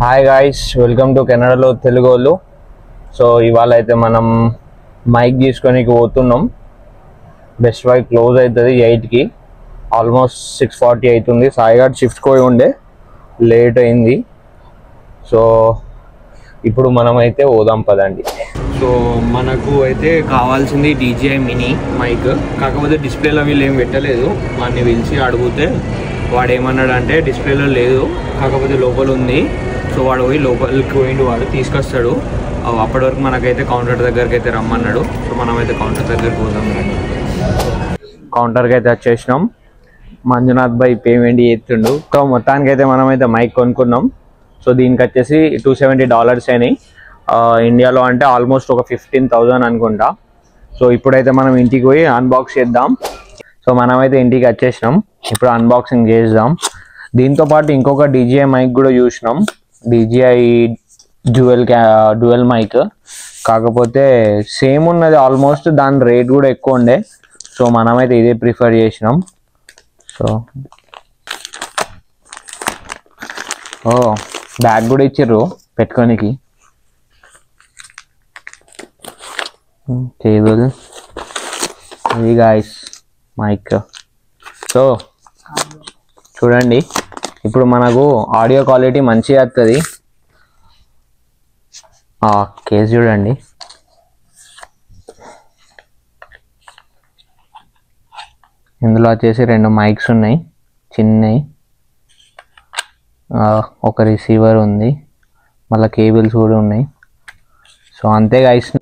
Hi guys, welcome to కెనడాలో తెలుగు వాళ్ళు. So ఇవాళ అయితే మనం మైక్ తీసుకొని పోతున్నాం. బెస్ట్ బై క్లోజ్ అవుతుంది 8కి, ఆల్మోస్ట్ 6:40 అవుతుంది. సాయిగాడ్ షిఫ్ట్ పోయి ఉండే, లేట్ అయింది. సో ఇప్పుడు మనం అయితే పోదాం పదండి. సో మనకు అయితే కావాల్సింది DJI మినీ మైక్. కాకపోతే డిస్ప్లేలో వీళ్ళు ఏం పెట్టలేదు. వాడిని పిలిచి అడిగితే వాడు ఏమన్నాడంటే డిస్ప్లేలో లేదు, కాకపోతే లోపల ఉంది. సో వాడు పోయి లోపలికి పోయిండు, వాడు తీసుకొస్తాడు. అప్పటి వరకు మనకైతే కౌంటర్ దగ్గరికి అయితే రమ్మన్నాడు. సో మనమైతే కౌంటర్ దగ్గరికి పోదాం. కౌంటర్కి అయితే వచ్చేసినాం. మంజునాథ్ భాయ్ పేమెంట్ చేస్తుండు. సో మొత్తానికి అయితే మనమైతే మైక్ కొనుక్కున్నాం. సో దీనికి వచ్చేసి $270 అయినాయి. ఇండియాలో అంటే ఆల్మోస్ట్ ఒక 15,000 అనుకుంటా. సో ఇప్పుడైతే మనం ఇంటికి పోయి అన్బాక్స్ చేద్దాం. సో మనమైతే ఇంటికి వచ్చేసినాం, ఇప్పుడు అన్బాక్సింగ్ చేద్దాం. దీంతో పాటు ఇంకొక DJI మైక్ కూడా చూసినాం, DJI డ్యూయల్ మైక్. కాకపోతే సేమ్ ఉన్నది ఆల్మోస్ట్, దాని రేట్ కూడా ఎక్కువ ఉండే. సో మనమైతే ఇదే ప్రిఫర్ చేసినాం. సో బ్యాగ్ కూడా ఇచ్చారు పెట్టుకోనికి. కేబుల్ ఇది గాయ్స్ మైక్. సో చూడండి, ఇప్పుడు మనకు ఆడియో క్వాలిటీ మంచిగా వస్తుంది. కేస్ చూడండి, ఇందులో వచ్చేసి 2 మైక్స్ ఉన్నాయి చిన్నవి, ఒక రిసీవర్ ఉంది, మళ్ళీ కేబుల్స్ కూడా ఉన్నాయి. సో అంతే గైస్.